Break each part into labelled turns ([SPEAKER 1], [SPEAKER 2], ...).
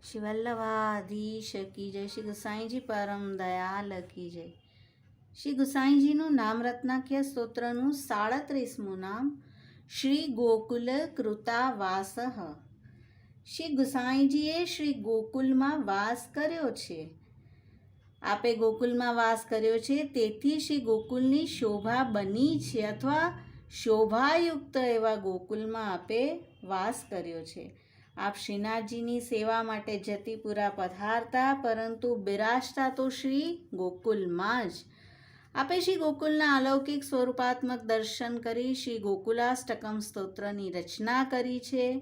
[SPEAKER 1] श्री वल्लभाधीश की जय। श्री गुसाई जी परम दयाल की जय। श्री गुसाई जी नाम रत्नाख्य स्त्रोत्र 37મું नाम श्री गोकुल कृतावास। श्री गुसाईजीए श्री गोकुल में वास कर्यो छे। आपे गोकुल में वास कर्यो छे तेथी श्री गोकुलनी शोभा बनी छे अथवा शोभायुक्त एवा गोकुल में आपे वास कर्यो छे। आप श्रीनाथजीनी सेवा माटे जतीपुरा पधारता परंतु बिराजता तो श्री गोकुलमां ज। आपे श्री गोकुलना अलौकिक स्वरूपात्मक दर्शन करी श्री गोकुलाष्टकम स्तोत्रनी रचना करी छे।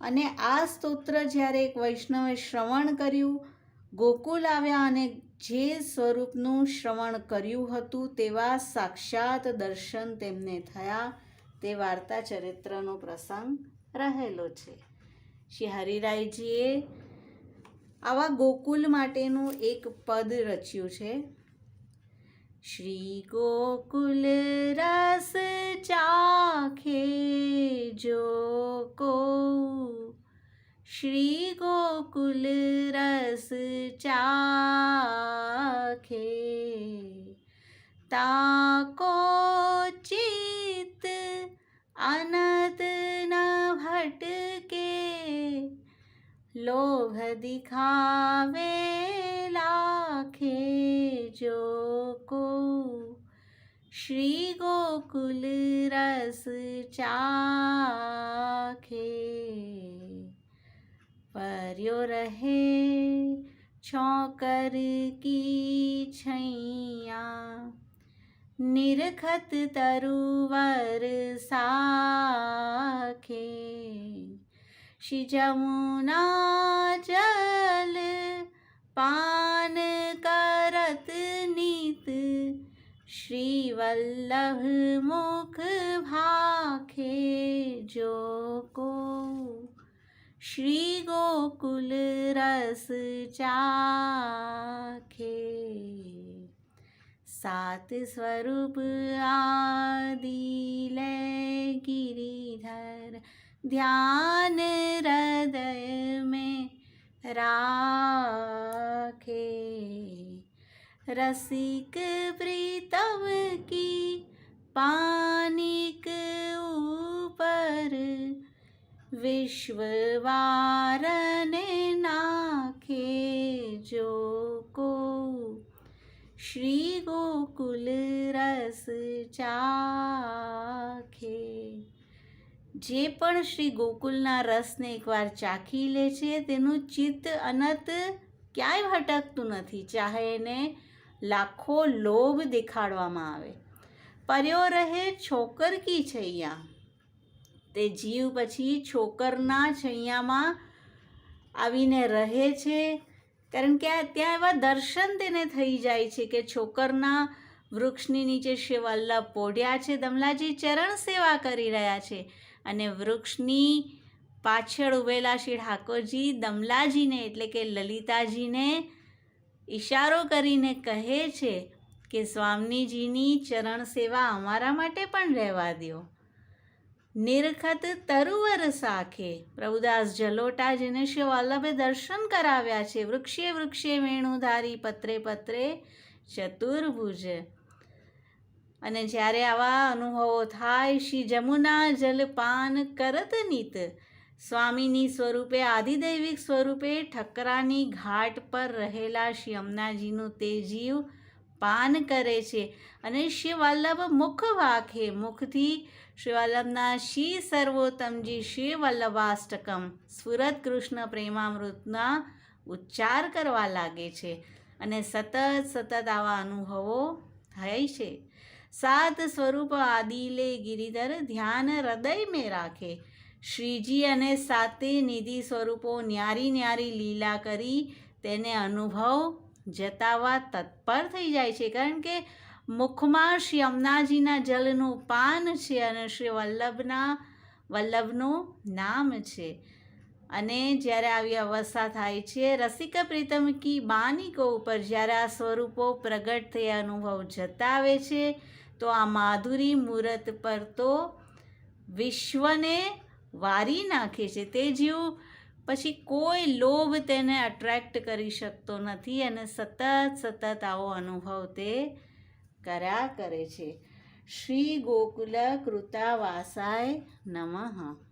[SPEAKER 1] अने आ स्तोत्र ज्यारे एक वैष्णवे श्रवण कर्યું, गोकुल आव्या अने जे स्वरूपनुं श्रवण कर्યું हतुं तेवा साक्षात दर्शन तेमने थया ते वार्ता चरित्रनो प्रसंग रहेलो छे। श्री हरिरायजीए आवा गोकुल माटेनुं एक पद रच्युं छे। श्री गोकुल रस चाखे जो को, श्री गोकुल रस चाखे ताको चित अनत न भटके, लोभ दिखावे लाखे जो को, श्री गोकुल रस चाखे। पर्यो रहे छौकर की छैया, निरखत तरुवर साखे, श्री जमुना जल पान करत नीत, श्री वल्लभ मुख भाखे जो को, श्री गोकुल रस चाखे। सात स्वरूप आदिले गिरिधर, ध्यान हृदय में राखे, रसिक प्रीतम की पानिक ऊपर, विश्व वारने नाखे जो को, श्री गोकुल रस चाखे। जे पण श्री गोकुलना रसने एकवार चाखी ले छे तेनुं चित्त अनंत क्यांय भटकतुं नथी, चाहे एने लाखों लोभ देखाडवामां आवे। पर्यो रहे छोकर की छैया, ते जीव पछी छोकरना छैयामां आवीने रहे छे, कारण के त्यां एवा दर्शन तेने थई जाय छे के छोकरना वृक्षनी नीचे श्री वल्लभ पोढ्या छे, दमलाजी चरण सेवा करी रह्या छे अने वृक्षनी पाछळ उभेला श्री ठाकोरजी दमलाजीने एटले के ललिताजीने इशारो करीने कहे छे के स्वामीजीनी चरण सेवा अमारा माटे पण रहेवा द्यो। निरखत तरुवर साखे, प्रभुदास जलोटा जेने श्री वल्लभे दर्शन कराव्या छे, वृक्षे वृक्षे वेणुधारी पत्रे पत्रे चतुर्भुज। अने ज्यारे आवा अनुभवो थाय, श्री जमुना जलपान करत नीत, स्वामीनी स्वरूपे आदिदैविक स्वरूपे ठकरानी घाट पर रहेला श्री यमुनाजीनुं ते जीव पान करे छे अने श्री वल्लभ मुख वाखे, मुखथी श्री वल्लभना श्री सर्वोत्तमजी श्री वल्लभाष्टकम स्फुरत कृष्ण प्रेमामृतना उच्चार करवा लागे छे अने सतत सतत आवा अनुभवो थाय छे। सात स्वरूप आदिले गिरिधर, ध्यान हृदय में राखे, श्रीजी अने साते निधि स्वरूपो न्यारी न्यारी लीला करी तेने अनुभव जतावा तत्पर थई जाय छे, कारण के मुखमां श्री यमुनाजीना जलनुं पान छे अने श्री वल्लभनुं नाम छे। अने ज्यारे आवी अवस्था थाय छे, रसिक प्रीतम की बानिको उपर ज्यारे आ स्वरूपो प्रगट थया अनुभव जतावे छे तो आ माधुरी मूरत पर तो विश्वने वारी नाखे छे। ते जीव પછી કોઈ લોભ તેને અટ્રેક્ટ કરી શકતો નથી અને સતત આવો અનુભવ તે કર્યા કરે છે. શ્રી ગોકુલ કૃતાવાસાય નમઃ.